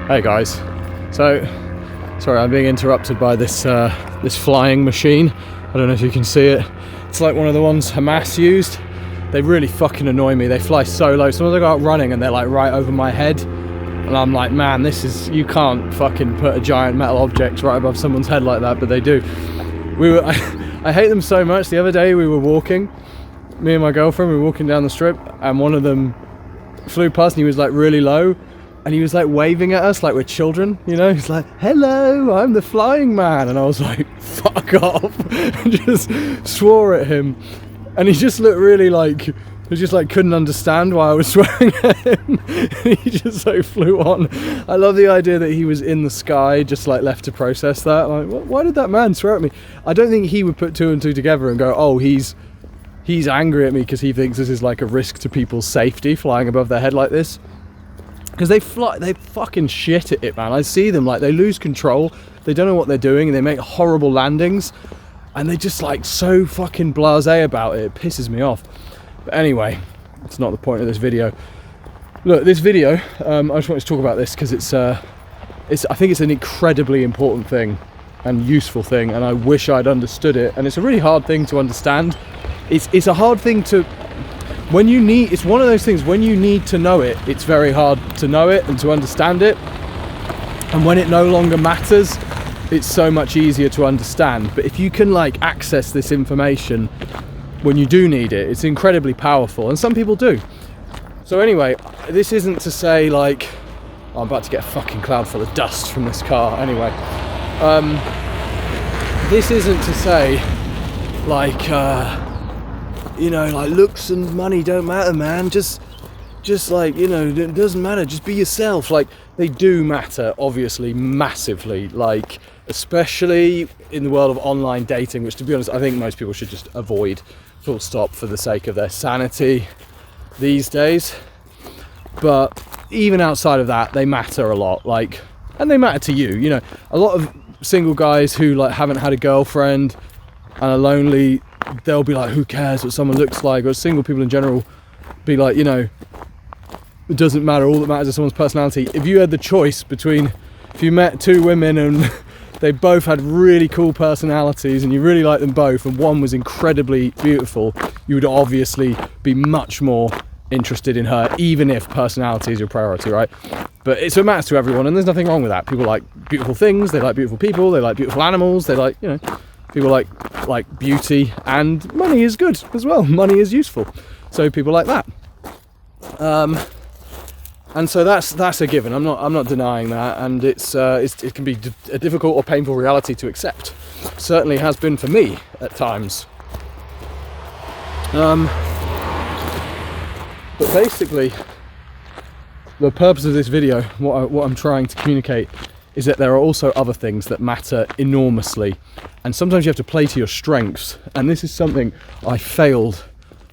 Hey guys, so sorry I'm being interrupted by this this flying machine. I don't know if you can see it. It's like one of the ones Hamas used. They really fucking annoy me. They fly so low. Sometimes I go out running and they're like right over my head, and I'm like, man, this is, you can't fucking put a giant metal object right above someone's head like that, but they do. I hate them so much. The other day we were walking, me and my girlfriend, we were walking down the strip, and one of them flew past and he was like really low. And he was like waving at us like we're children, you know? He's like, hello, I'm the flying man. And I was like, fuck off. And just swore at him. And he just looked really like, he just like couldn't understand why I was swearing at him. And he just like flew on. I love the idea that he was in the sky, just like left to process that. Like, why did that man swear at me? I don't think he would put two and two together and go, oh, he's angry at me because he thinks this is like a risk to people's safety, flying above their head like this. Because they fucking shit at it, man. I see them, like, they lose control, they don't know what they're doing, and they make horrible landings, and they just like so fucking blasé about it. It pisses me off. But anyway, it's not the point of this video. Look, this video, I just wanted to talk about this because I think it's an incredibly important thing and useful thing, and I wish I'd understood it. And it's a really hard thing to understand. It's a hard thing to, it's one of those things, when you need to know it, it's very hard to know it and to understand it. And when it no longer matters, it's so much easier to understand. But if you can like access this information when you do need it, it's incredibly powerful, and some people do. So anyway, this isn't to say like, oh, I'm about to get a fucking cloud full of dust from this car. Anyway, this isn't to say like, you know, like looks and money don't matter, man. Just like, you know, it doesn't matter. Just be yourself. Like, they do matter, obviously, massively. Like, especially in the world of online dating, which, to be honest, I think most people should just avoid, full stop, for the sake of their sanity these days. But even outside of that, they matter a lot. Like, and they matter to you. You know, a lot of single guys who like haven't had a girlfriend and are lonely, they'll be like, who cares what someone looks like? Or single people in general be like, you know, it doesn't matter, all that matters is someone's personality. If you had the choice between, if you met two women and they both had really cool personalities and you really liked them both, and one was incredibly beautiful, you would obviously be much more interested in her, even if personality is your priority, right? But it matters to everyone, and there's nothing wrong with that. People like beautiful things, they like beautiful people, they like beautiful animals, they like, you know, people like beauty, and money is good as well. Money is useful, so people like that. And so that's a given. I'm not denying that, and it can be a difficult or painful reality to accept. Certainly has been for me at times. But basically, the purpose of this video, what I'm trying to communicate, is that there are also other things that matter enormously, and sometimes you have to play to your strengths, and this is something I failed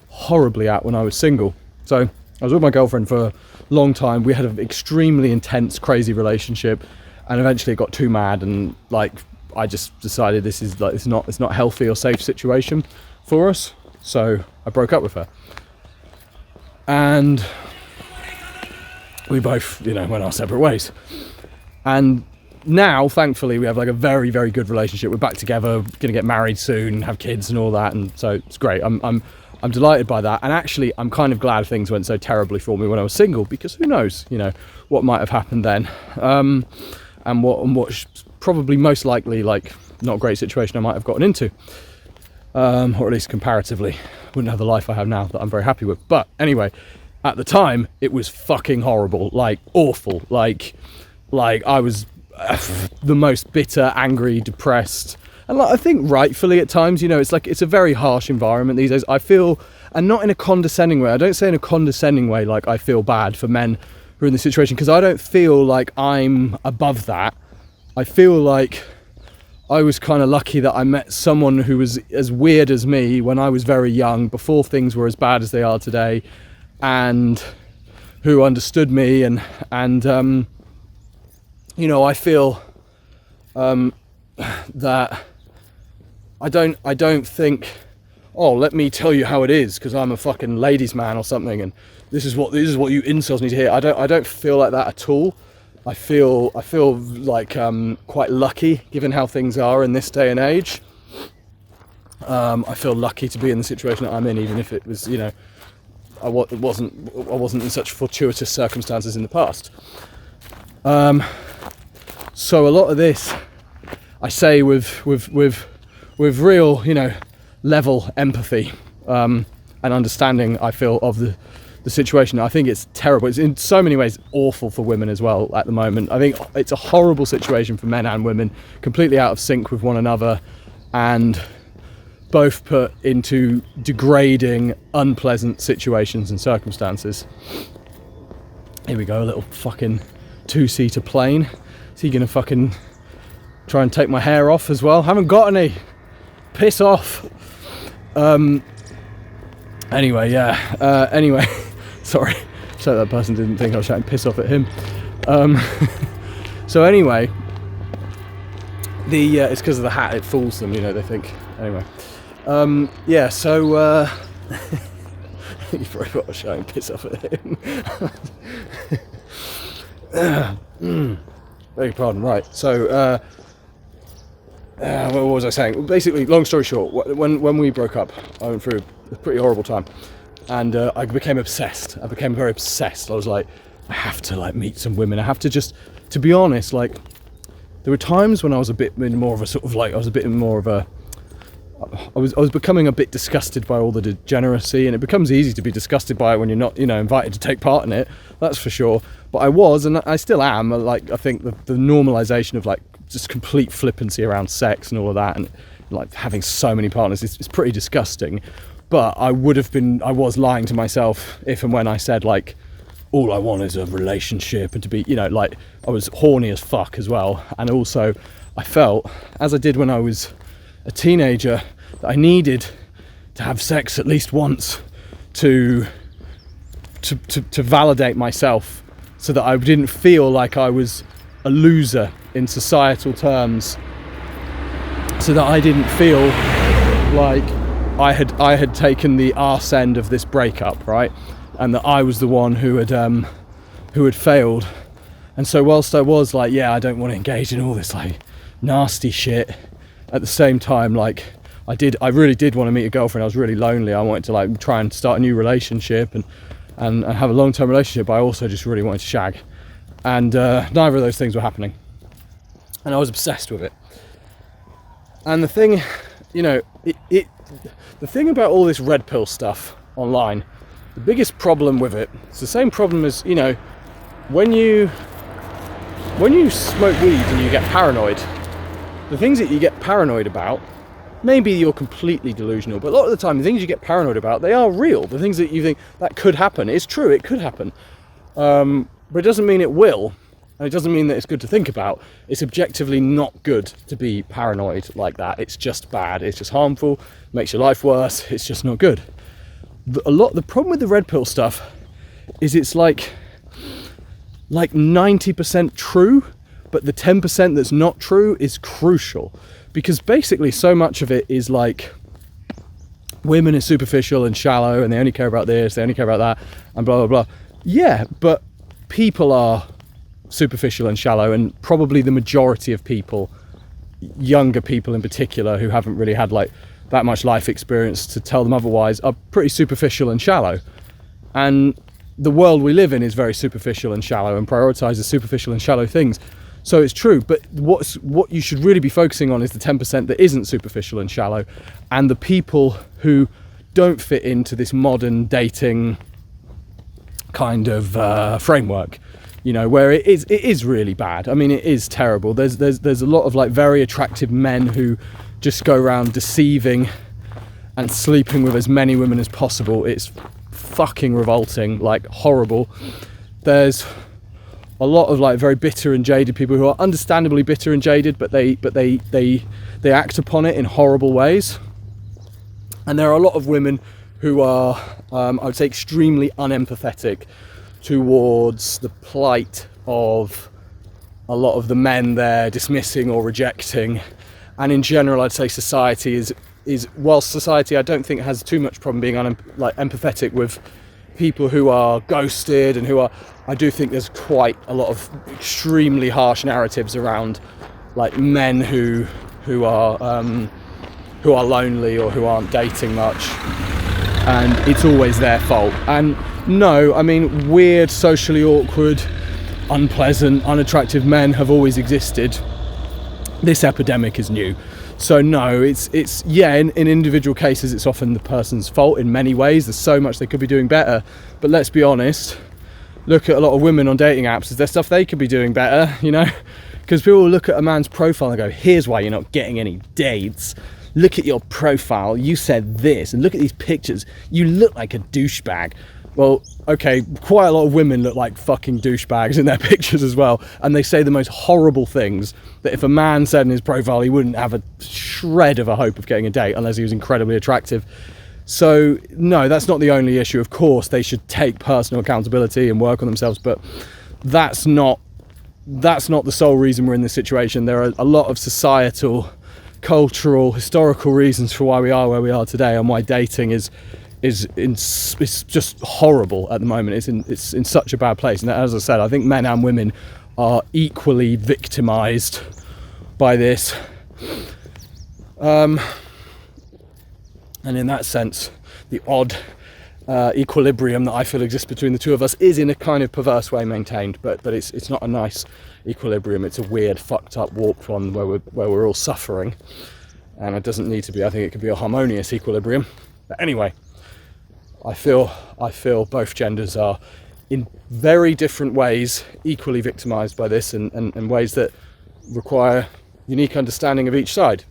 horribly at when I was single. So I was with my girlfriend for a long time. We had an extremely intense, crazy relationship, and eventually it got too mad, and like I just decided this is like, it's not healthy or safe situation for us, so I broke up with her. And we both, you know, went our separate ways. And now, thankfully, we have like a very, very good relationship. We're back together, gonna get married soon, have kids and all that, and so it's great. I'm delighted by that, and actually, I'm kind of glad things went so terribly for me when I was single, because who knows, you know, what might have happened then, and what probably most likely like not a great situation I might have gotten into, or at least comparatively, wouldn't have the life I have now that I'm very happy with. But anyway, at the time, it was fucking horrible, like awful, like I was the most bitter, angry, depressed, and like, I think rightfully at times, you know, it's like, it's a very harsh environment these days, I feel, and not in a condescending way. I don't say in a condescending way like I feel bad for men who are in this situation, because I don't feel like I'm above that. I feel like I was kind of lucky that I met someone who was as weird as me when I was very young, before things were as bad as they are today, and who understood me, and you know, I feel that I don't think, oh, let me tell you how it is because I'm a fucking ladies man or something, and this is what you incels need to hear. I don't feel like that at all. I feel like quite lucky given how things are in this day and age. I feel lucky to be in the situation that I'm in, even if it was, you know, I wasn't in such fortuitous circumstances in the past. So a lot of this I say with real, you know, level empathy and understanding, I feel, of the situation. I think it's terrible. It's in so many ways awful for women as well at the moment. I think it's a horrible situation for men and women, completely out of sync with one another, and both put into degrading, unpleasant situations and circumstances. Here we go, a little fucking two-seater plane. Is he gonna fucking try and take my hair off as well? Haven't got any. Piss off. Anyway, yeah. Anyway, sorry. So that person didn't think I was shouting piss off at him. So anyway, it's because of the hat. It fools them, you know. They think. Anyway, yeah. So you probably thought I was shouting piss off at him. Beg your pardon. Right. So. What was I saying? Basically, long story short, when we broke up, I went through a pretty horrible time, and I became obsessed. I became very obsessed. I was like, I have to like meet some women. I have to just, to be honest, like there were times when I was a bit more of a sort of like I was becoming a bit disgusted by all the degeneracy, and it becomes easy to be disgusted by it when you're not, you know, invited to take part in it. That's for sure. But I was, and I still am. Like I think the normalization of like just complete flippancy around sex and all of that, and like having so many partners is pretty disgusting. But I was lying to myself if and when I said like all I want is a relationship, and to be, you know, like I was horny as fuck as well. And also I felt, as I did when I was a teenager, that I needed to have sex at least once to validate myself, so that I didn't feel like I was a loser in societal terms, so that I didn't feel like I had taken the arse end of this breakup, right, and that I was the one who had failed. And so whilst I was like, yeah, I don't want to engage in all this like nasty shit, at the same time, like I really did want to meet a girlfriend. I was really lonely. I wanted to like try and start a new relationship and have a long-term relationship, but I also just really wanted to shag. And neither of those things were happening. And I was obsessed with it. And the thing, you know, the thing about all this red pill stuff online, the biggest problem with it, it's the same problem as, you know, when you smoke weed and you get paranoid, the things that you get paranoid about, maybe you're completely delusional, but a lot of the time the things you get paranoid about, they are real. The things that you think that could happen, it's true, it could happen. But it doesn't mean it will, and it doesn't mean that it's good to think about. It's objectively not good to be paranoid like that. It's just bad. It's just harmful, makes your life worse. It's just not good. The problem with the red pill stuff is it's like 90% true, but the 10% that's not true is crucial, because basically so much of it is like women are superficial and shallow, and they only care about this, they only care about that, and blah blah blah. Yeah, but people are superficial and shallow, and probably the majority of people, younger people in particular, who haven't really had like that much life experience to tell them otherwise, are pretty superficial and shallow. And the world we live in is very superficial and shallow and prioritizes superficial and shallow things. So it's true, but what you should really be focusing on is the 10% that isn't superficial and shallow, and the people who don't fit into this modern dating kind of framework, you know, where it is really bad. I mean, it is terrible. There's a lot of like very attractive men who just go around deceiving and sleeping with as many women as possible. It's fucking revolting, like horrible. There's a lot of like very bitter and jaded people who are understandably bitter and jaded, but they act upon it in horrible ways. And there are a lot of women who are, I would say, extremely unempathetic towards the plight of a lot of the men they're dismissing or rejecting. And in general, I'd say society is whilst society I don't think has too much problem being empathetic with people who are ghosted and who are, I do think there's quite a lot of extremely harsh narratives around like men who are lonely or who aren't dating much, and it's always their fault. And no, I mean, weird, socially awkward, unpleasant, unattractive men have always existed. This epidemic is new. So no, it's yeah, in individual cases it's often the person's fault in many ways. There's so much they could be doing better. But let's be honest, look at a lot of women on dating apps. Is there stuff they could be doing better, you know? Because people will look at a man's profile and go, here's why you're not getting any dates. Look at your profile, you said this, and look at these pictures, you look like a douchebag. Well, okay, quite a lot of women look like fucking douchebags in their pictures as well, and they say the most horrible things that if a man said in his profile, he wouldn't have a shred of a hope of getting a date unless he was incredibly attractive. So no, that's not the only issue. Of course, they should take personal accountability and work on themselves, but that's not the sole reason we're in this situation. There are a lot of societal, cultural, historical reasons for why we are where we are today, and why dating is just horrible at the moment. It's in such a bad place. And as I said, I think men and women are equally victimized by this. And in that sense, the odd equilibrium that I feel exists between the two of us is in a kind of perverse way maintained, but it's not a nice equilibrium. It's a weird, fucked up, warped one where we're all suffering, and it doesn't need to be. I think it could be a harmonious equilibrium. But anyway, I feel both genders are in very different ways equally victimized by this, and ways that require unique understanding of each side.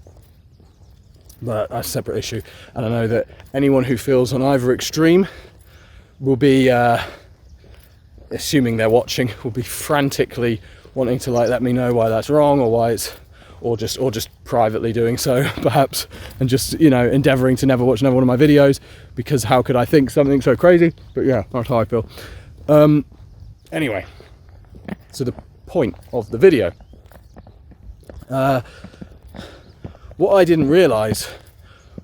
But that's a separate issue, and I know that anyone who feels on either extreme will be, assuming they're watching, will be frantically wanting to like let me know why that's wrong, or why it's, or just privately doing so perhaps, and just, you know, endeavouring to never watch another one of my videos, because how could I think something so crazy? But yeah, that's how I feel. Anyway, so the point of the video. What I didn't realise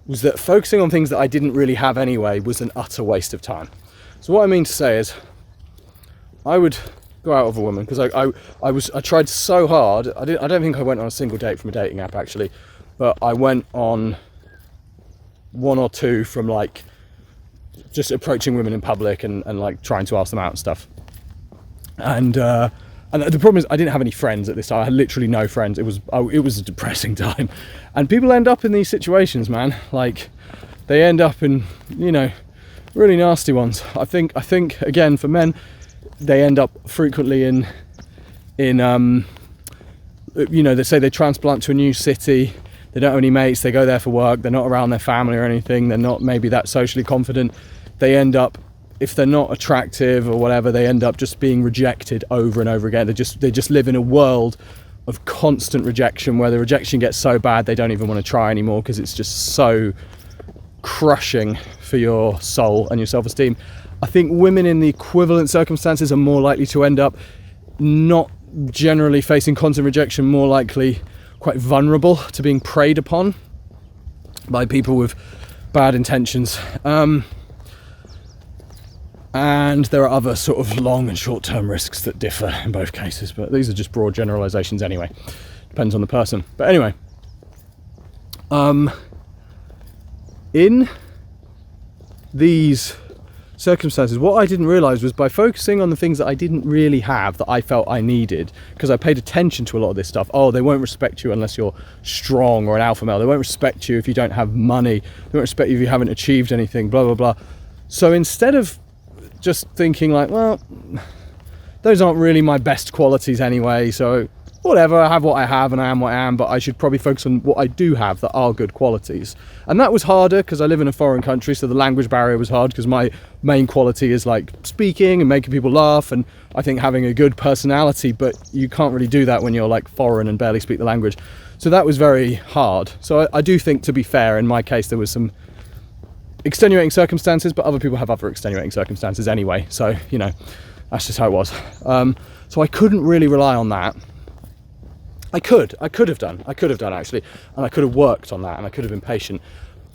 was that focusing on things that I didn't really have anyway was an utter waste of time. So what I mean to say is, I would go out with a woman, because I tried so hard. I don't think I went on a single date from a dating app actually, but I went on one or two from like just approaching women in public and like trying to ask them out and stuff. And the problem is I didn't have any friends at this time. I had literally no friends. It was a depressing time. And people end up in these situations, man. Like, they end up in, you know, really nasty ones. I think again, for men, they end up frequently in you know, they say they transplant to a new city. They don't have any mates. They go there for work. They're not around their family or anything. They're not maybe that socially confident. They end up, if they're not attractive or whatever, they end up just being rejected over and over again. They just live in a world of constant rejection, where the rejection gets so bad they don't even want to try anymore, because it's just so crushing for your soul and your self-esteem. I think women in the equivalent circumstances are more likely to end up not generally facing constant rejection, more likely quite vulnerable to being preyed upon by people with bad intentions. And there are other sort of long and short-term risks that differ in both cases, but these are just broad generalizations anyway. Depends on the person. But anyway, in these circumstances, what I didn't realize was, by focusing on the things that I didn't really have that I felt I needed, because I paid attention to a lot of this stuff. Oh, they won't respect you unless you're strong or an alpha male. They won't respect you if you don't have money. They won't respect you if you haven't achieved anything, blah, blah, blah. So instead of just thinking like, well, those aren't really my best qualities anyway, so whatever, I have what I have and I am what I am, but I should probably focus on what I do have that are good qualities. And that was harder because I live in a foreign country, so the language barrier was hard, because my main quality is like speaking and making people laugh, and I think having a good personality, but you can't really do that when you're like foreign and barely speak the language. So that was very hard. So I do think, to be fair, in my case there was some extenuating circumstances, but other people have other extenuating circumstances anyway, so you know, that's just how it was. So I couldn't really rely on that. I could have done actually, and I could have worked on that, and I could have been patient,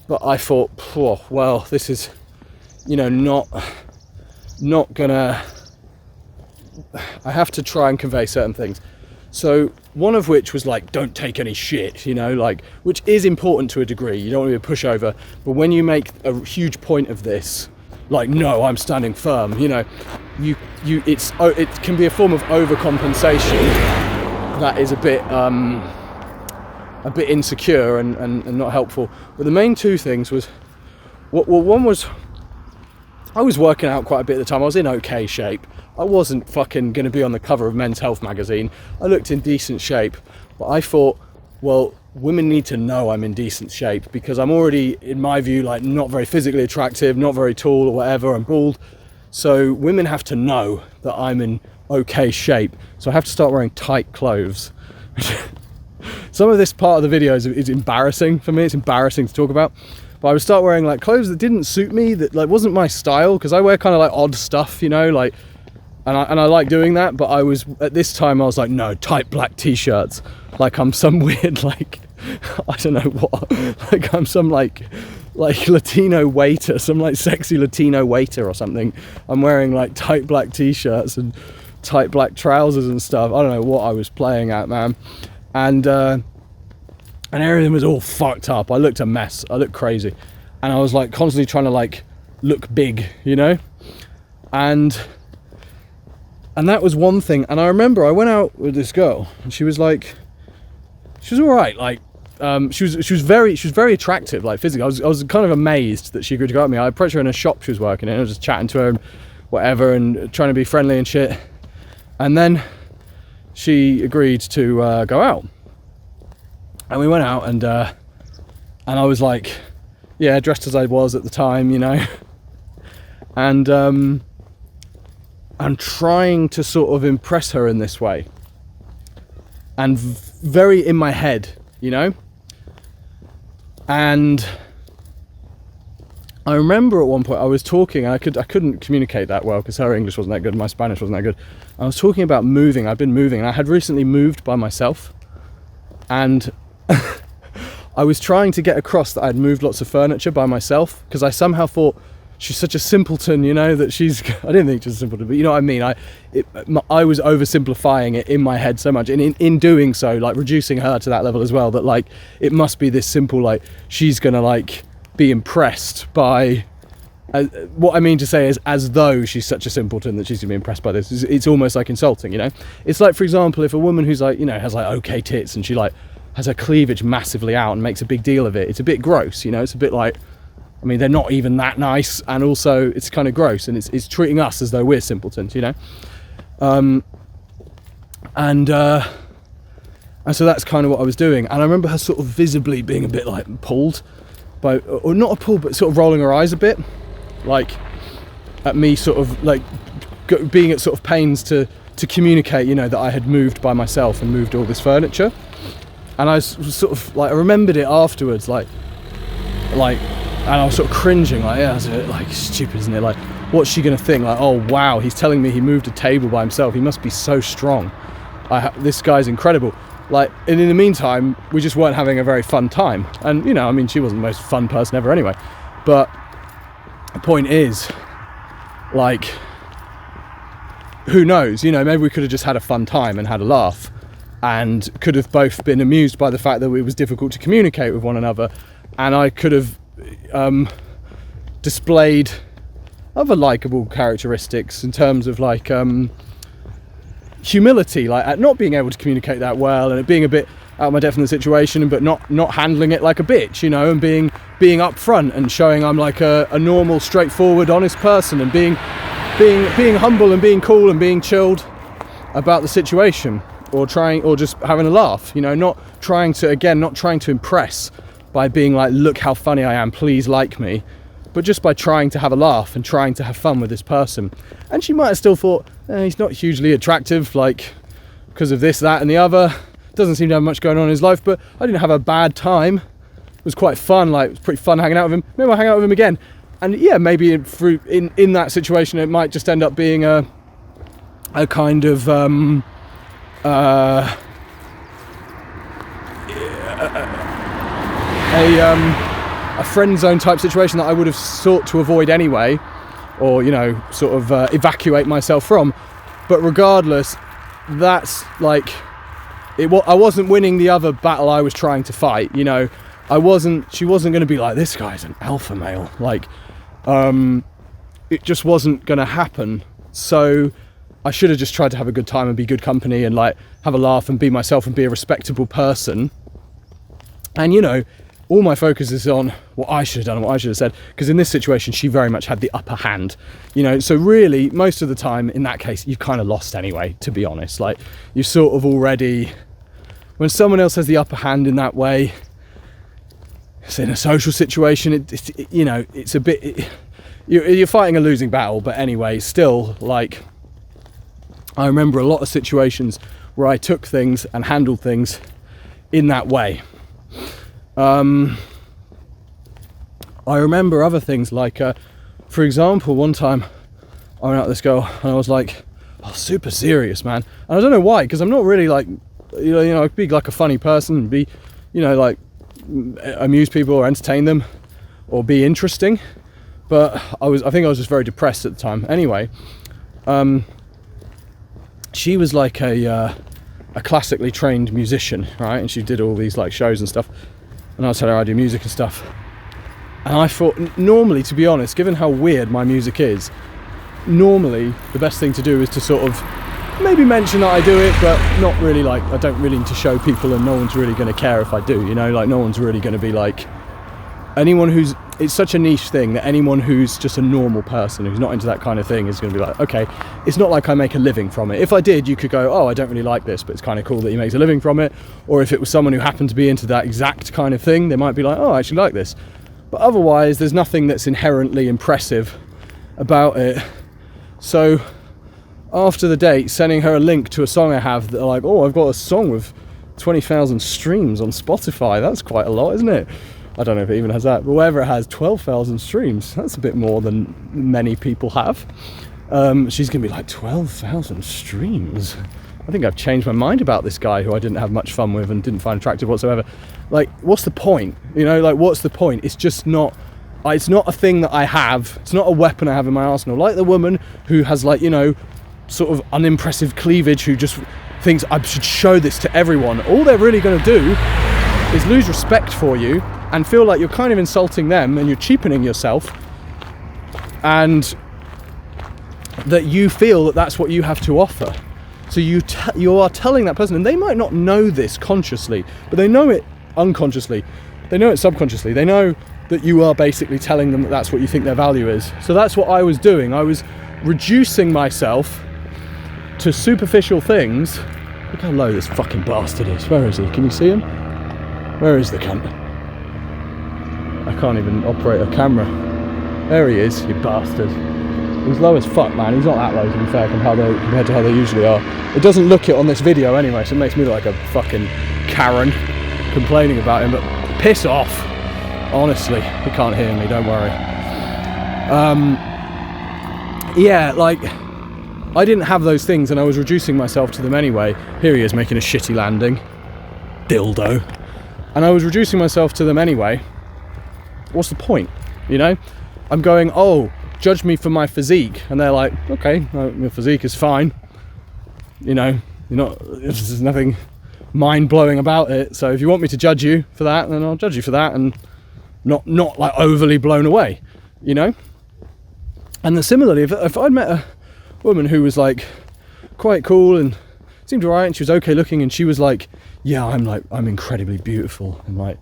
but I thought, oh, well, this is, you know, not I have to try and convey certain things. So one of which was like, don't take any shit, you know, like, which is important to a degree. You don't want to be a pushover, but when you make a huge point of this, like, no, I'm standing firm, you know, it can be a form of overcompensation that is a bit insecure and not helpful. But the main two things was, one was, I was working out quite a bit at the time. I was in okay shape. I wasn't fucking going to be on the cover of Men's Health magazine. I looked in decent shape, but I thought, well, women need to know I'm in decent shape because I'm already, in my view, like not very physically attractive, not very tall or whatever, I'm bald. So women have to know that I'm in okay shape. So I have to start wearing tight clothes. Some of this part of the video is embarrassing for me. It's embarrassing to talk about. But I would start wearing like clothes that didn't suit me, that like wasn't my style, because I wear kind of like odd stuff, you know, like, and I like doing that. But I was, at this time I was like, no, tight black t-shirts, like I'm some weird, like, I don't know what, like I'm some like Latino waiter, some like sexy Latino waiter or something. I'm wearing like tight black t-shirts and tight black trousers and stuff. I don't know what I was playing at, man. And everything was all fucked up. I looked a mess. I looked crazy. And I was like constantly trying to like look big, you know? And that was one thing. And I remember I went out with this girl and she was like, she was all right. Like, she was very attractive, like physically. I was kind of amazed that she agreed to go out with me. I approached her in a shop she was working in. I was just chatting to her and whatever and trying to be friendly and shit. And then she agreed to go out. And we went out and I was like, yeah, dressed as I was at the time, you know. And I'm trying to sort of impress her in this way. And very in my head, you know. And I remember at one point I was talking, and I couldn't communicate that well because her English wasn't that good, my Spanish wasn't that good. I was talking about moving. I'd been moving, and I had recently moved by myself. And I was trying to get across that I'd moved lots of furniture by myself, because I somehow thought she's such a simpleton, you know, that she's, I didn't think she was a simpleton, but you know what I mean? I was oversimplifying it in my head so much, and in doing so, like reducing her to that level as well, that like, it must be this simple, like, she's gonna like be impressed by, what I mean to say is, as though she's such a simpleton that she's gonna be impressed by this. It's almost like insulting, you know? It's like, for example, if a woman who's like, you know, has like okay tits and she like has her cleavage massively out and makes a big deal of it, it's a bit gross, you know? It's a bit like, I mean, they're not even that nice, and also it's kind of gross, and it's treating us as though we're simpletons, you know? And so that's kind of what I was doing. And I remember her sort of visibly being a bit like pulled by, or not a pull, but sort of rolling her eyes a bit, like at me, sort of like being at sort of pains to communicate, you know, that I had moved by myself and moved all this furniture. And I was sort of like, I remembered it afterwards, like, and I was sort of cringing, like, yeah, like, stupid, isn't it? Like, what's she gonna think? Like, oh wow, he's telling me he moved a table by himself. He must be so strong. This guy's incredible. Like, and in the meantime, we just weren't having a very fun time. And you know, I mean, she wasn't the most fun person ever anyway. But the point is, like, who knows? You know, maybe we could have just had a fun time and had a laugh, and could have both been amused by the fact that it was difficult to communicate with one another, and I could have displayed other likable characteristics in terms of like humility, like at not being able to communicate that well, and it being a bit out of my depth in the situation, but not handling it like a bitch, you know, and being upfront and showing I'm like a normal, straightforward, honest person, and being humble and being cool and being chilled about the situation, or just having a laugh, you know, not trying to impress by being like, look how funny I am, please like me, but just by trying to have a laugh and trying to have fun with this person. And she might have still thought, he's not hugely attractive, like, because of this, that and the other, doesn't seem to have much going on in his life, but I didn't have a bad time. It was quite fun, like, it was pretty fun hanging out with him. Maybe I'll hang out with him again. And yeah, maybe in that situation it might just end up being a kind of a friend zone type situation that I would have sought to avoid anyway, or, you know, sort of evacuate myself from. But regardless, that's like, I wasn't winning the other battle I was trying to fight, you know. She wasn't going to be like, this guy's an alpha male. Like, it just wasn't going to happen. So I should have just tried to have a good time and be good company and like have a laugh and be myself and be a respectable person. And, you know, all my focus is on what I should have done and what I should have said, because in this situation she very much had the upper hand, you know. So really most of the time in that case you've kind of lost anyway, to be honest. Like, you sort of already, when someone else has the upper hand in that way, it's in a social situation, you know, it's a bit, you're fighting a losing battle. But anyway, still, like, I remember a lot of situations where I took things and handled things in that way. I remember other things like, for example, one time I went out with this girl and I was like, oh, super serious, man. And I don't know why, because I'm not really like, you know, be like a funny person and be, you know, like amuse people or entertain them or be interesting. But I think I was just very depressed at the time. Anyway, she was like a classically trained musician, right? And she did all these like shows and stuff. And I was telling her I do music and stuff. And I thought, normally, to be honest, given how weird my music is, normally the best thing to do is to sort of maybe mention that I do it, but not really, like, I don't really need to show people, and no one's really going to care if I do, you know, like no one's really going to be like, it's such a niche thing that anyone who's just a normal person who's not into that kind of thing is going to be like, okay, it's not like I make a living from it. If I did, you could go, oh, I don't really like this, but it's kind of cool that he makes a living from it. Or if it was someone who happened to be into that exact kind of thing, they might be like, oh, I actually like this. But otherwise, there's nothing that's inherently impressive about it. So after the date, sending her a link to a song I have, that are like, oh, I've got a song with 20,000 streams on Spotify. That's quite a lot, isn't it? I don't know if it even has that, but wherever it has 12,000 streams, that's a bit more than many people have. She's gonna be like, 12,000 streams? I think I've changed my mind about this guy who I didn't have much fun with and didn't find attractive whatsoever. Like, what's the point? You know, like, what's the point? It's just not, it's not a thing that I have. It's not a weapon I have in my arsenal. Like the woman who has, like, you know, sort of unimpressive cleavage, who just thinks I should show this to everyone. All they're really gonna do is lose respect for you and feel like you're kind of insulting them and you're cheapening yourself, and that you feel that that's what you have to offer. So you are telling that person, and they might not know this consciously, but they know it unconsciously. They know it subconsciously. They know that you are basically telling them that that's what you think their value is. So that's what I was doing. I was reducing myself to superficial things. Look how low this fucking bastard is. Where is he? Can you see him? Where is the cunt? I can't even operate a camera. There he is, you bastard. He's low as fuck, man. He's not that low, to be fair, compared to how they usually are. It doesn't look it on this video anyway, so it makes me look like a fucking Karen complaining about him, but piss off. Honestly, he can't hear me, don't worry. Yeah, like, I didn't have those things and I was reducing myself to them anyway. Here he is making a shitty landing. Dildo. And I was reducing myself to them anyway. What's the point? You know? I'm going, oh, judge me for my physique. And they're like, okay, your physique is fine. You know, there's nothing mind-blowing about it. So if you want me to judge you for that, then I'll judge you for that, and not like overly blown away, you know? And then similarly, if I'd met a woman who was like quite cool and seemed alright and she was okay looking, and she was like, yeah, I'm incredibly beautiful, and like,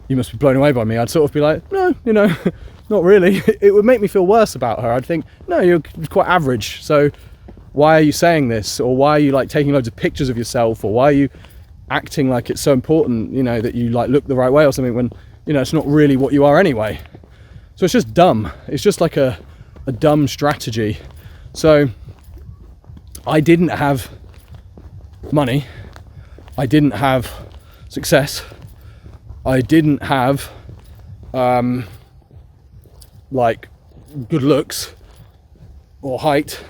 you must be blown away by me, I'd sort of be like, no, you know, not really. It would make me feel worse about her. I'd think, no, you're quite average, so why are you saying this? Or why are you like taking loads of pictures of yourself? Or why are you acting like it's so important, you know, that you like look the right way or something, when, you know, it's not really what you are anyway. So it's just dumb. It's just like a dumb strategy. So I didn't have money. I didn't have success. I didn't have like good looks or height.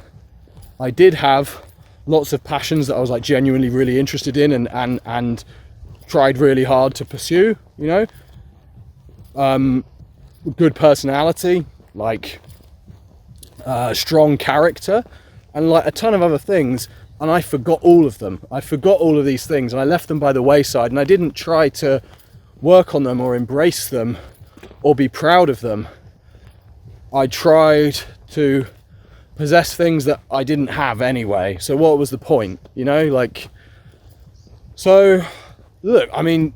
I did have lots of passions that I was like genuinely really interested in and tried really hard to pursue, you know. Good personality, like strong character, and like a ton of other things, and I forgot all of them. I forgot all of these things, and I left them by the wayside, and I didn't try to work on them or embrace them or be proud of them. I tried to possess things that I didn't have anyway. So what was the point, you know? Like, so look, I mean,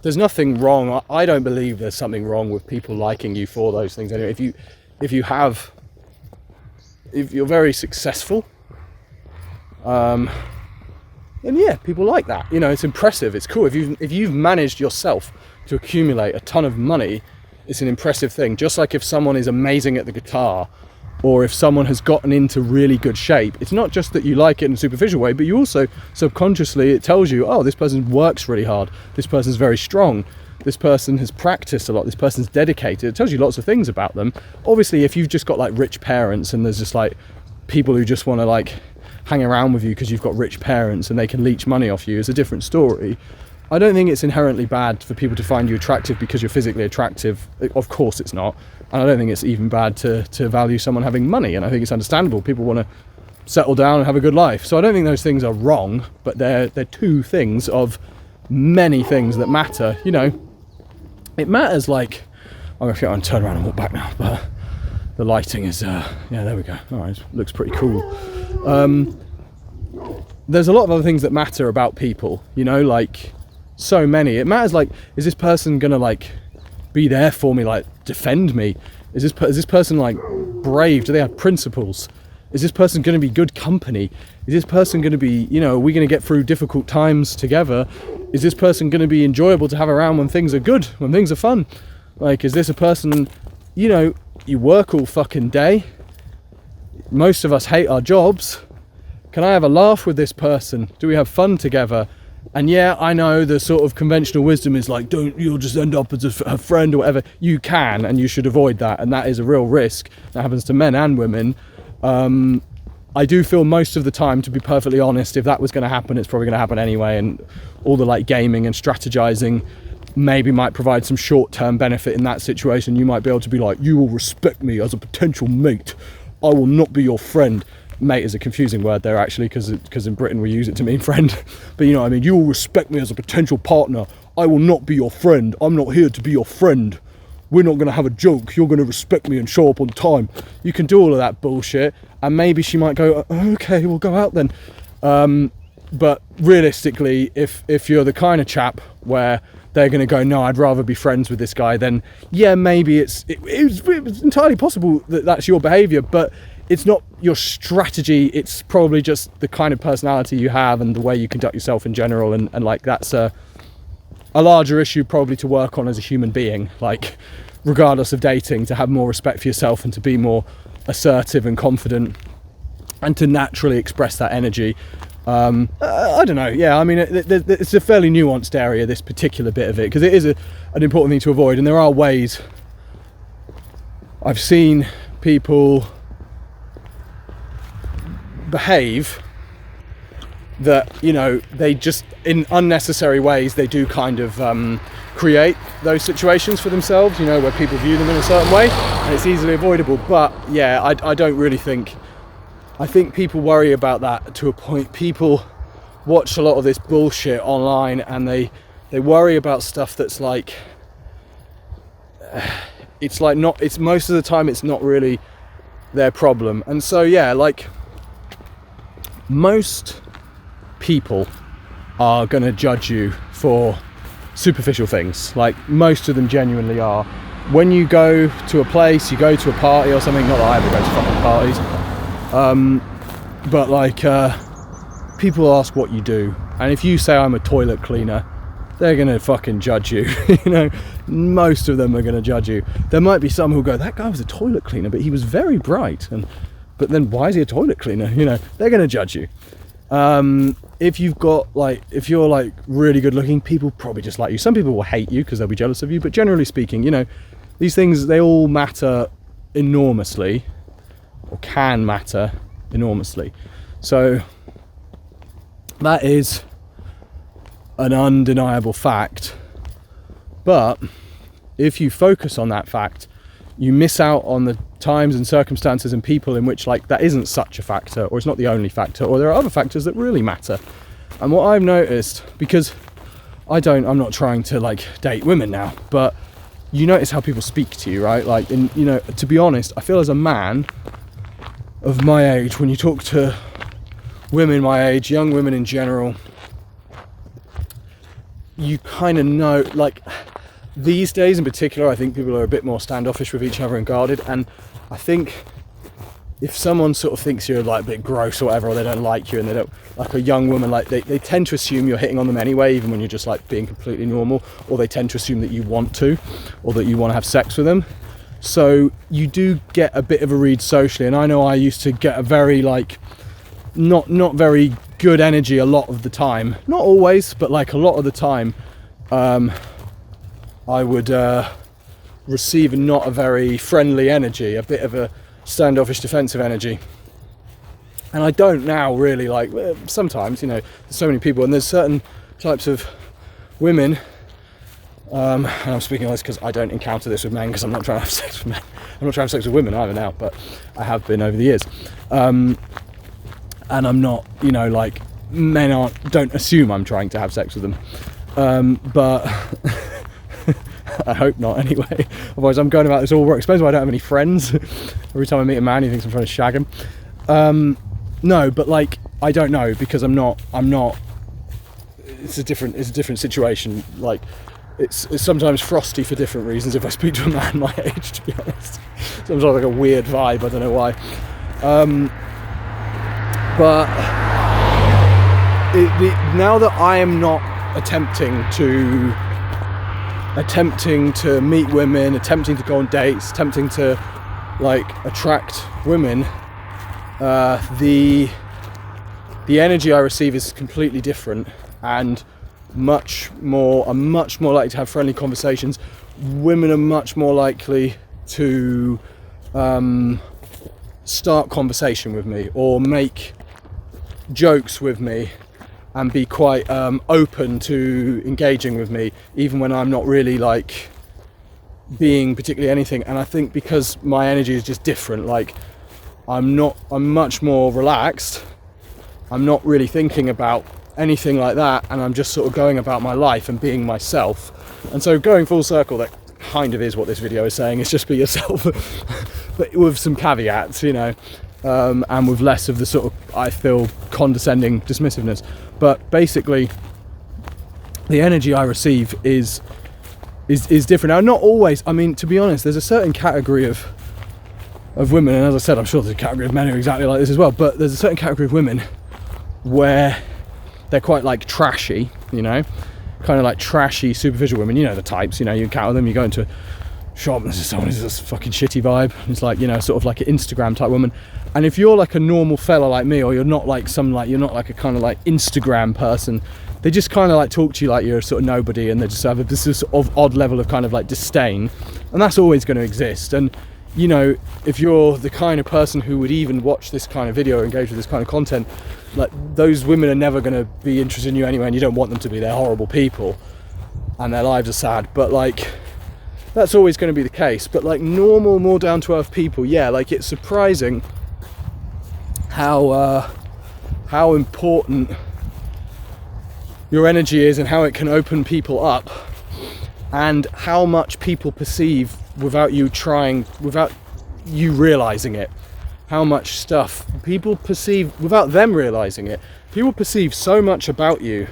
there's nothing wrong. I don't believe there's something wrong with people liking you for those things anyway. If you're very successful, then yeah, people like that. You know, it's impressive. It's cool. If you've managed yourself to accumulate a ton of money, it's an impressive thing. Just like if someone is amazing at the guitar, or if someone has gotten into really good shape, it's not just that you like it in a superficial way, but you also subconsciously, it tells you, oh, this person works really hard, this person's very strong, this person has practiced a lot, this person's dedicated. It tells you lots of things about them. Obviously, if you've just got like rich parents and there's just like people who just want to like hang around with you because you've got rich parents and they can leech money off you, it's a different story. I don't think it's inherently bad for people to find you attractive because you're physically attractive. Of course it's not. And I don't think it's even bad to value someone having money. And I think it's understandable. People want to settle down and have a good life. So I don't think those things are wrong, but they're two things of many things that matter. You know, it matters. Like, I'm going to turn around and walk back now, but the lighting is, yeah, there we go. All right, looks pretty cool. There's a lot of other things that matter about people, you know, like so many. It matters, like, is this person going to like be there for me, like defend me? Is this person like brave? Do they have principles? Is this person going to be good company? Is this person going to be, you know, are we going to get through difficult times together? Is this person going to be enjoyable to have around when things are good, when things are fun? Like, is this a person, you know, you work all fucking day. Most of us hate our jobs. Can I have a laugh with this person? Do we have fun together? And yeah, I know the sort of conventional wisdom is like, you'll just end up as a friend or whatever. You can, and you should avoid that. And that is a real risk. That happens to men and women. I do feel most of the time, to be perfectly honest, if that was going to happen, it's probably going to happen anyway. And all the like gaming and strategizing maybe might provide some short-term benefit in that situation. You might be able to be like, you will respect me as a potential mate. I will not be your friend. Mate is a confusing word there, actually, because in Britain we use it to mean friend. But you know what I mean? You will respect me as a potential partner. I will not be your friend. I'm not here to be your friend. We're not going to have a joke. You're going to respect me and show up on time. You can do all of that bullshit, and maybe she might go, okay, we'll go out then. But realistically, if you're the kind of chap where they're going to go, no, I'd rather be friends with this guy, then yeah, maybe it's entirely possible that that's your behaviour, but it's not your strategy. It's probably just the kind of personality you have and the way you conduct yourself in general, and like that's a larger issue probably to work on as a human being, like regardless of dating, to have more respect for yourself and to be more assertive and confident and to naturally express that energy. I don't know, yeah, I mean, it's a fairly nuanced area, this particular bit of it, because it is an important thing to avoid, and there are ways. I've seen people behave that, you know, they just, in unnecessary ways, they do kind of create those situations for themselves, you know, where people view them in a certain way, and it's easily avoidable. But yeah, I don't really think, I think people worry about that to a point. People watch a lot of this bullshit online, and they worry about stuff that's like, it's like not, it's most of the time it's not really their problem. And so yeah, like most people are going to judge you for superficial things. Like most of them genuinely are. When you go to a place, you go to a party or something, not that I ever go to fucking parties, but like people ask what you do, and if you say I'm a toilet cleaner, they're going to fucking judge you. You know, most of them are going to judge you. There might be some who go, that guy was a toilet cleaner, but he was very bright, but then why is he a toilet cleaner? You know, they're going to judge you. If you've got like, if you're like really good looking, people probably just like you. Some people will hate you because they'll be jealous of you, but generally speaking, you know, these things, they all matter enormously, or can matter enormously. So that is an undeniable fact. But if you focus on that fact, you miss out on the times and circumstances and people in which like that isn't such a factor, or it's not the only factor, or there are other factors that really matter. And what I've noticed, because I'm not trying to like date women now, but you notice how people speak to you, right? Like, and you know, to be honest, I feel as a man of my age, when you talk to women my age, young women in general, you kind of know, like, these days in particular, I think people are a bit more standoffish with each other and guarded, and I think if someone sort of thinks you're like a bit gross or whatever, or they don't like you, and they don't like a young woman, like they tend to assume you're hitting on them anyway, even when you're just like being completely normal, or they tend to assume that you want to, or that you want to have sex with them. So you do get a bit of a read socially, and I know I used to get a very like not very good energy a lot of the time, not always, but like a lot of the time. I would receive not a very friendly energy, a bit of a standoffish defensive energy. And I don't now really, like, sometimes, you know, there's so many people, and there's certain types of women, and I'm speaking of this because I don't encounter this with men, because I'm not trying to have sex with men. I'm not trying to have sex with women either now, but I have been over the years. And I'm not, you know, like, men don't assume I'm trying to have sex with them. But I hope not anyway. Otherwise I'm going about this all work. Explains why I don't have any friends. Every time I meet a man he thinks I'm trying to shag him. No, but like, I don't know, because I'm not it's a different situation. Like, it's sometimes frosty for different reasons if I speak to a man my age, to be honest. Sometimes like a weird vibe, I don't know why. But now that I am not attempting to meet women, attempting to go on dates, attempting to like attract women, the energy I receive is completely different, and I'm much more likely to have friendly conversations. Women are much more likely to start conversation with me or make jokes with me and be quite open to engaging with me, even when I'm not really like being particularly anything. And I think because my energy is just different, like I'm much more relaxed, I'm not really thinking about anything like that, and I'm just sort of going about my life and being myself. And so going full circle, that kind of is what this video is saying, is just be yourself, but with some caveats, you know, and with less of the sort of, I feel, condescending dismissiveness. But basically the energy I receive is different. Now, not always, I mean, to be honest, there's a certain category of women, and as I said, I'm sure there's a category of men who are exactly like this as well, but there's a certain category of women where they're quite like trashy, you know, kind of like trashy, superficial women, you know, the types, you know, you encounter them, you go into a shop and there's just someone who's this fucking shitty vibe. It's like, you know, sort of like an Instagram type woman. And if you're like a normal fella like me, or you're not like you're not like a kind of like Instagram person, they just kind of like talk to you like you're a sort of nobody, and they just have this sort of odd level of kind of like disdain, and that's always going to exist. And you know, if you're the kind of person who would even watch this kind of video or engage with this kind of content, like, those women are never going to be interested in you anyway, and you don't want them to be. They're horrible people and their lives are sad, but like, that's always going to be the case. But like normal, more down to earth people, yeah, like, it's surprising how important your energy is, and how it can open people up, and how much people perceive without you realizing it. How much stuff people perceive without them realizing it. People perceive so much about you,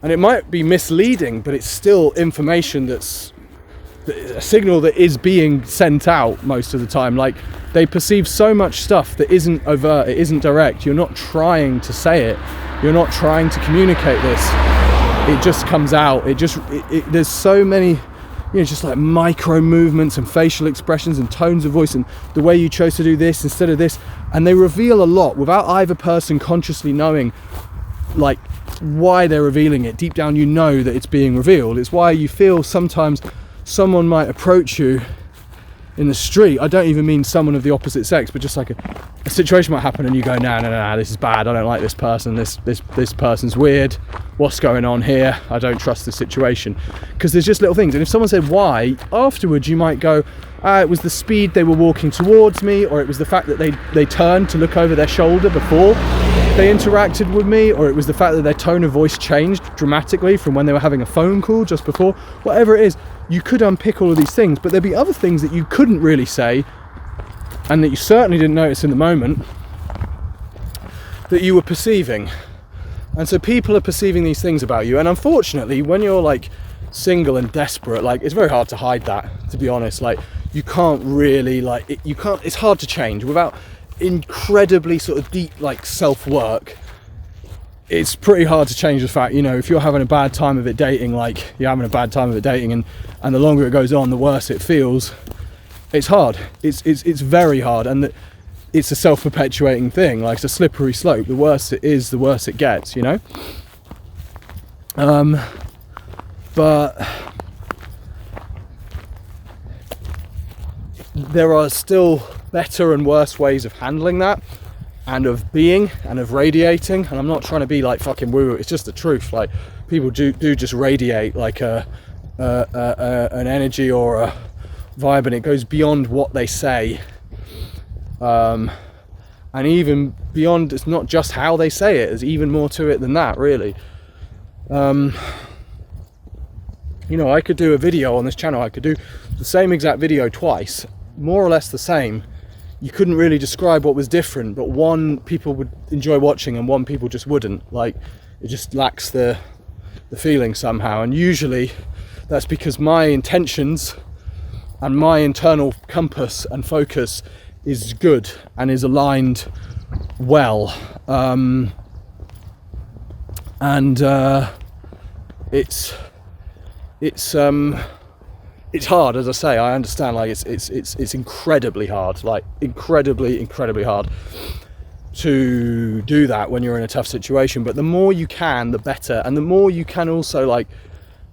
and it might be misleading, but it's still information that's a signal that is being sent out most of the time. Like, they perceive so much stuff that isn't overt, it isn't direct. You're not trying to say it, you're not trying to communicate this, it just comes out. There's so many, you know, just like micro movements and facial expressions and tones of voice and the way you chose to do this instead of this, and they reveal a lot without either person consciously knowing like why they're revealing it. Deep down you know that it's being revealed. It's why you feel sometimes someone might approach you in the street, I don't even mean someone of the opposite sex, but just like a situation might happen and you go, no, this is bad, I don't like this person, this person's weird, what's going on here, I don't trust the situation. Because there's just little things, and if someone said why, afterwards you might go, it was the speed they were walking towards me, or it was the fact that they turned to look over their shoulder before they interacted with me, or it was the fact that their tone of voice changed dramatically from when they were having a phone call just before. Whatever it is, you could unpick all of these things, but there'd be other things that you couldn't really say, and that you certainly didn't notice in the moment, that you were perceiving. And so people are perceiving these things about you, and unfortunately when you're like single and desperate, like it's very hard to hide that, to be honest. Like you can't really it's hard to change without incredibly sort of deep like self-work. It's pretty hard to change the fact, you know, if you're having a bad time of it dating, like you're having a bad time of it dating, and the longer it goes on, the worse it feels. It's hard. It's very hard, and it's a self-perpetuating thing. Like it's a slippery slope. The worse it is, the worse it gets, you know. But there are still better and worse ways of handling that, and of being, and of radiating. And I'm not trying to be like fucking woo, it's just the truth. Like people do just radiate like an energy or a vibe, and it goes beyond what they say, and even beyond, it's not just how they say it, there's even more to it than that, really. You know, I could do a video on this channel, I could do the same exact video twice, more or less the same. You couldn't really describe what was different, but one people would enjoy watching and one people just wouldn't. Like it just lacks the feeling somehow, and usually that's because my intentions and my internal compass and focus is good and is aligned well, it's hard, as I say. I understand, like it's incredibly hard, like incredibly hard to do that when you're in a tough situation. But the more you can, the better, and the more you can also like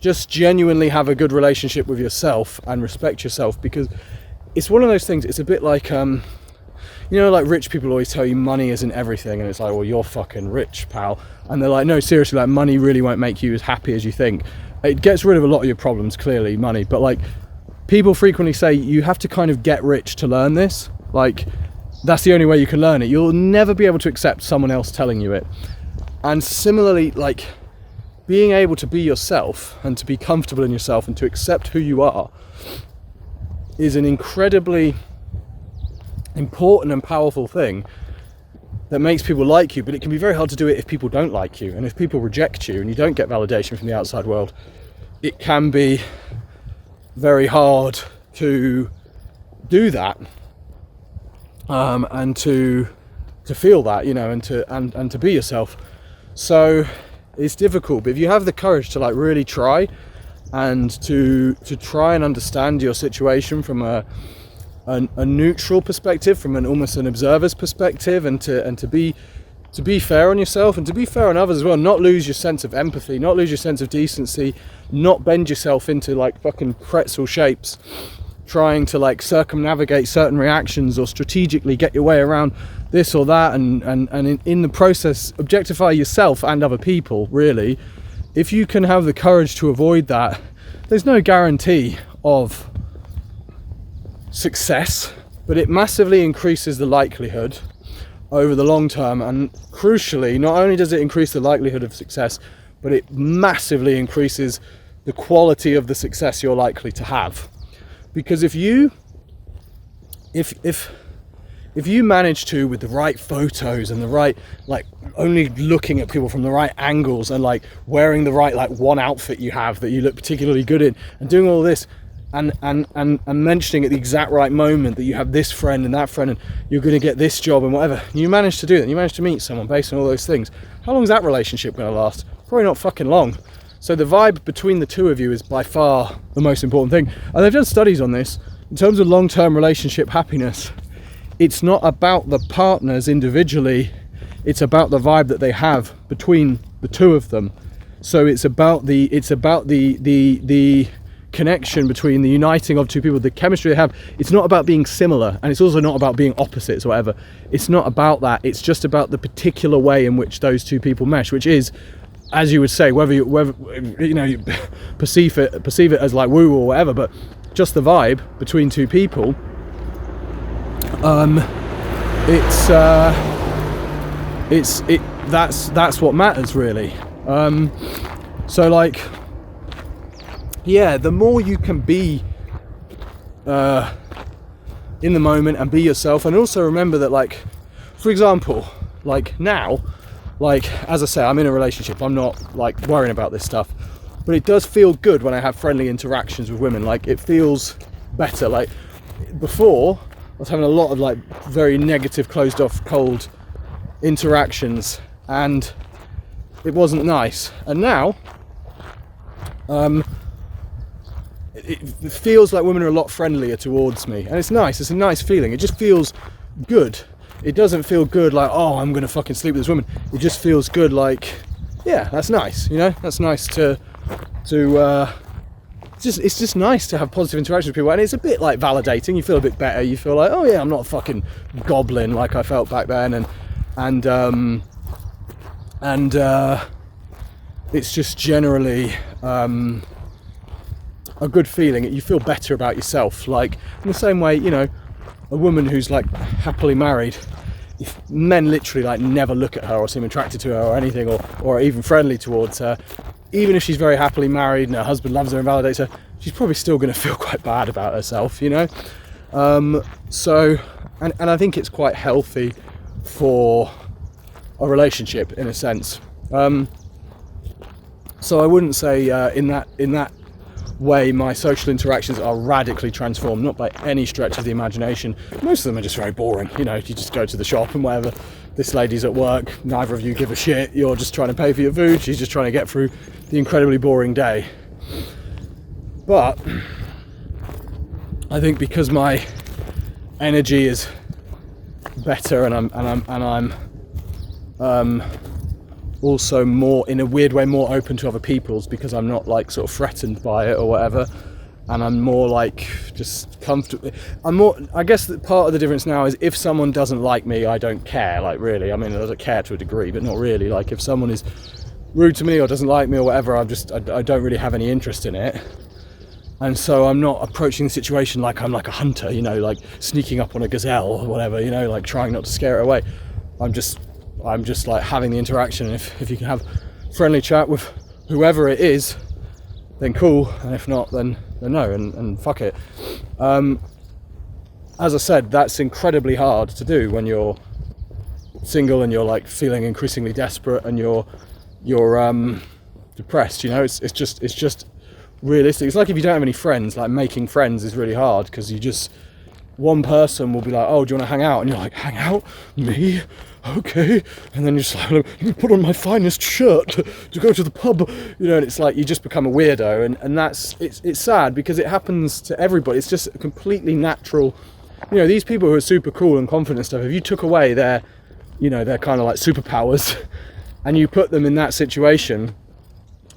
just genuinely have a good relationship with yourself and respect yourself, because it's one of those things. It's a bit like you know, like rich people always tell you money isn't everything, and it's like, well, you're fucking rich, pal. And they're like, no, seriously, like money really won't make you as happy as you think. It gets rid of a lot of your problems, clearly, money, but like people frequently say you have to kind of get rich to learn this. Like that's the only way you can learn it. You'll never be able to accept someone else telling you it. And similarly, like being able to be yourself and to be comfortable in yourself and to accept who you are is an incredibly important and powerful thing that makes people like you. But it can be very hard to do it if people don't like you, and if people reject you and you don't get validation from the outside world. It can be very hard to do that, and to feel that, you know, and to be yourself. So it's difficult, but if you have the courage to like really try, and to try and understand your situation from a neutral perspective, from almost an observer's perspective, and to be fair on yourself and to be fair on others as well, not lose your sense of empathy, not lose your sense of decency, not bend yourself into like fucking pretzel shapes, trying to like circumnavigate certain reactions or strategically get your way around this or that, and in the process objectify yourself and other people, really. If you can have the courage to avoid that, there's no guarantee of success, but it massively increases the likelihood over the long term. And crucially, not only does it increase the likelihood of success, but it massively increases the quality of the success you're likely to have. Because if you manage to, with the right photos and the right, like only looking at people from the right angles and like wearing the right like one outfit you have that you look particularly good in, and doing all this and mentioning at the exact right moment that you have this friend and that friend and you're going to get this job and whatever, you manage to do that, you manage to meet someone based on all those things, how long is that relationship going to last? Probably not fucking long. So the vibe between the two of you is by far the most important thing. And they've done studies on this. In terms of long-term relationship happiness, it's not about the partners individually, it's about the vibe that they have between the two of them. So it's about the connection between the uniting of two people, the chemistry they have. It's not about being similar, and it's also not about being opposites or whatever. It's not about that. It's just about the particular way in which those two people mesh, which is, as you would say, whether you perceive it as like woo or whatever, but just the vibe between two people. That's what matters, really. So like, yeah, the more you can be in the moment and be yourself, and also remember that, like, for example, like now, like, as I say, I'm in a relationship, I'm not like worrying about this stuff, but it does feel good when I have friendly interactions with women. Like, it feels better. Like, before I was having a lot of like very negative, closed off, cold interactions, and it wasn't nice. And now it feels like women are a lot friendlier towards me, and it's nice. It's a nice feeling. It just feels good. It doesn't feel good like, oh, I'm gonna fucking sleep with this woman. It just feels good, like, yeah, that's nice, you know. That's nice to it's just nice to have positive interactions with people, and it's a bit like validating. You feel a bit better. You feel like, oh yeah, I'm not a fucking goblin like I felt back then, and it's just generally a good feeling. You feel better about yourself. Like, in the same way, you know, a woman who's like happily married, if men literally like never look at her or seem attracted to her or anything, or even friendly towards her, even if she's very happily married and her husband loves her and validates her, she's probably still going to feel quite bad about herself, you know. So I think it's quite healthy for a relationship in a sense. So I wouldn't say in that way my social interactions are radically transformed, not by any stretch of the imagination. Most of them are just very boring. You know, you just go to the shop and whatever, this lady's at work, neither of you give a shit, you're just trying to pay for your food, she's just trying to get through the incredibly boring day. But I think because my energy is better, and I'm also more, in a weird way, more open to other people's, because I'm not like sort of threatened by it or whatever, and I'm more like just comfortable. I guess that part of the difference now is if someone doesn't like me, I don't care, like, really. I mean, I don't care to a degree, but not really. Like, if someone is rude to me or doesn't like me or whatever, I don't really have any interest in it. And so I'm not approaching the situation like I'm like a hunter, you know, like sneaking up on a gazelle or whatever, you know, like trying not to scare it away. I'm just like having the interaction. If you can have friendly chat with whoever it is, then cool, and if not, then no, and fuck it. As I said, that's incredibly hard to do when you're single and you're like feeling increasingly desperate and you're depressed, you know. It's just realistic. It's like if you don't have any friends, like making friends is really hard, because one person will be like, oh, do you want to hang out? And you're like, hang out? Me? Okay. And then you're just like, let me put on my finest shirt to go to the pub, you know. And it's like you just become a weirdo, and it's sad because it happens to everybody. It's just a completely natural, you know. These people who are super cool and confident and stuff, if you took away their kind of like superpowers and you put them in that situation,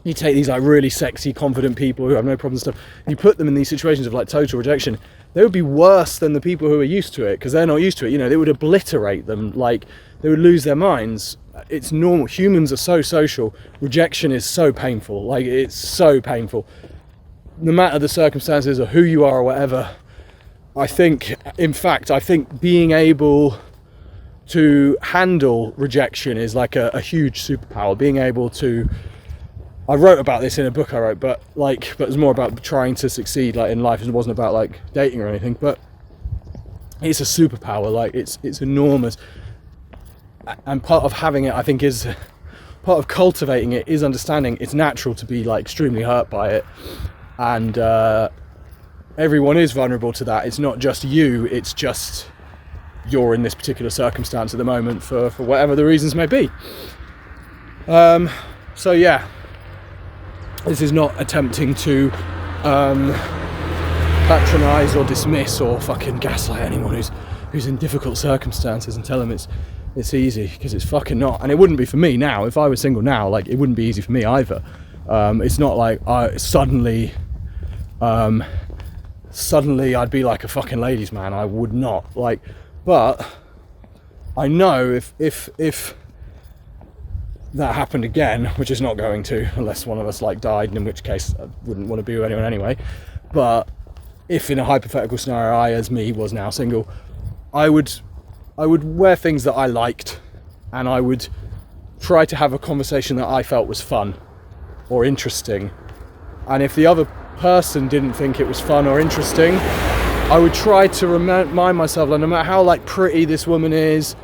you take these like really sexy, confident people who have no problems and stuff, and you put them in these situations of like total rejection, they would be worse than the people who are used to it, because they're not used to it, you know. They would obliterate them, like they would lose their minds. It's normal. Humans are so social. Rejection is so painful. Like, it's so painful. No matter the circumstances or who you are or whatever, I think being able to handle rejection is like a huge superpower. Being able to, I wrote about this in a book I wrote, but it was more about trying to succeed like in life. It wasn't about like dating or anything, but it's a superpower. Like, it's enormous. And part of having it, I think, is part of cultivating it is understanding it's natural to be like extremely hurt by it, and everyone is vulnerable to that. It's not just you, it's just you're in this particular circumstance at the moment for whatever the reasons may be. So yeah, this is not attempting to patronise or dismiss or fucking gaslight anyone who's in difficult circumstances and tell them it's easy, because it's fucking not. And it wouldn't be for me now. If I was single now, like, it wouldn't be easy for me either. It's not like I suddenly suddenly I'd be like a fucking ladies man. I would not, like, but I know if that happened again, which is not going to, unless one of us like died, in which case I wouldn't want to be with anyone anyway, but if in a hypothetical scenario I, as me, was now single, I would wear things that I liked, and I would try to have a conversation that I felt was fun or interesting. And if the other person didn't think it was fun or interesting, I would try to remind myself that no matter how like pretty this woman is,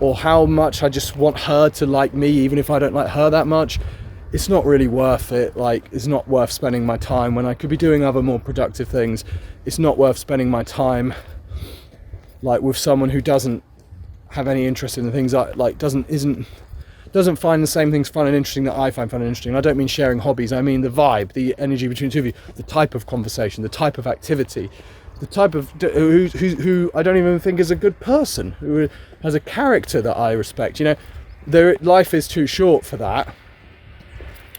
or how much I just want her to like me, even if I don't like her that much, it's not really worth it. Like, it's not worth spending my time when I could be doing other more productive things. It's not worth spending my time like with someone who doesn't have any interest in the things I like, doesn't find the same things fun and interesting that I find fun and interesting. I don't mean sharing hobbies, I mean the vibe, the energy between the two of you, the type of conversation, the type of activity, the type of who I don't even think is a good person, who has a character that I respect. You know, life is too short for that,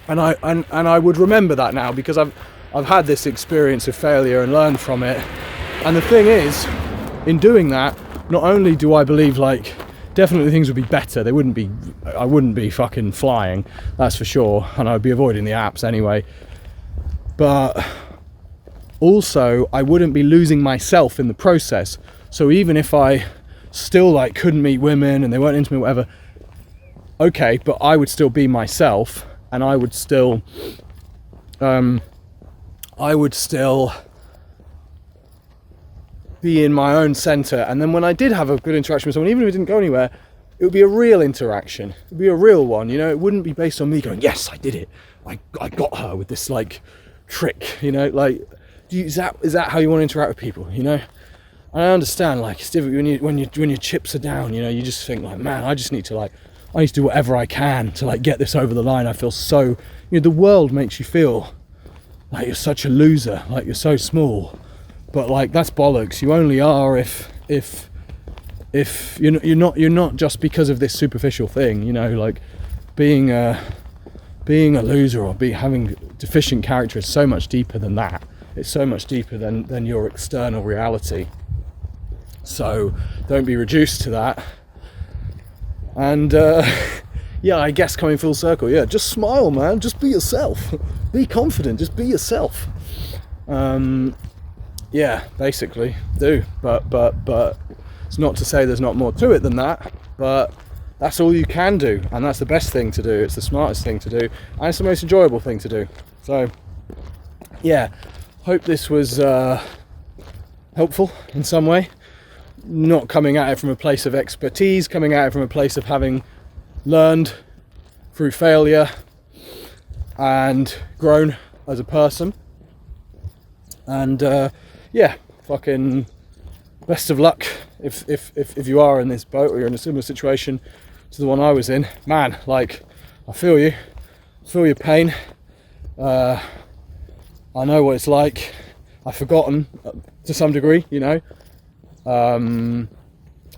and I would remember that now, because I've had this experience of failure and learned from it. And the thing is, in doing that, not only do I believe like definitely things would be better, I wouldn't be fucking flying, that's for sure, and I'd be avoiding the apps anyway, but also I wouldn't be losing myself in the process. So even if I still like couldn't meet women and they weren't into me, whatever, okay, but I would still be myself, and I would still be in my own center. And then when I did have a good interaction with someone, even if it didn't go anywhere, it would be a real interaction. It would be a real one, you know. It wouldn't be based on me going, yes, I did it, I got her with this like trick, you know. Like, is that how you want to interact with people, you know? And I understand, like, it's difficult when your chips are down, you know. You just think like, man, I need to do whatever I can to like get this over the line. I feel so, you know, the world makes you feel like you're such a loser, like you're so small. But like, that's bollocks. You only are if you're not just because of this superficial thing, you know. Like, being a loser or having deficient character is so much deeper than that. It's so much deeper than your external reality. So don't be reduced to that. And yeah, I guess coming full circle, yeah, just smile, man. Just be yourself. Be confident. Just be yourself. Yeah, basically do. But it's not to say there's not more to it than that. But that's all you can do, and that's the best thing to do. It's the smartest thing to do, and it's the most enjoyable thing to do. So yeah, hope this was helpful in some way. Not coming at it from a place of expertise, coming at it from a place of having learned through failure and grown as a person. And yeah, fucking best of luck if you are in this boat or you're in a similar situation to the one I was in. Man, like, I feel your pain. I know what it's like. I've forgotten to some degree, you know,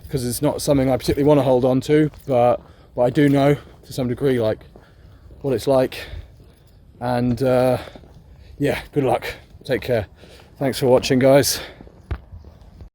because it's not something I particularly want to hold on to, but I do know to some degree like what it's like. And yeah, good luck. Take care. Thanks for watching, guys.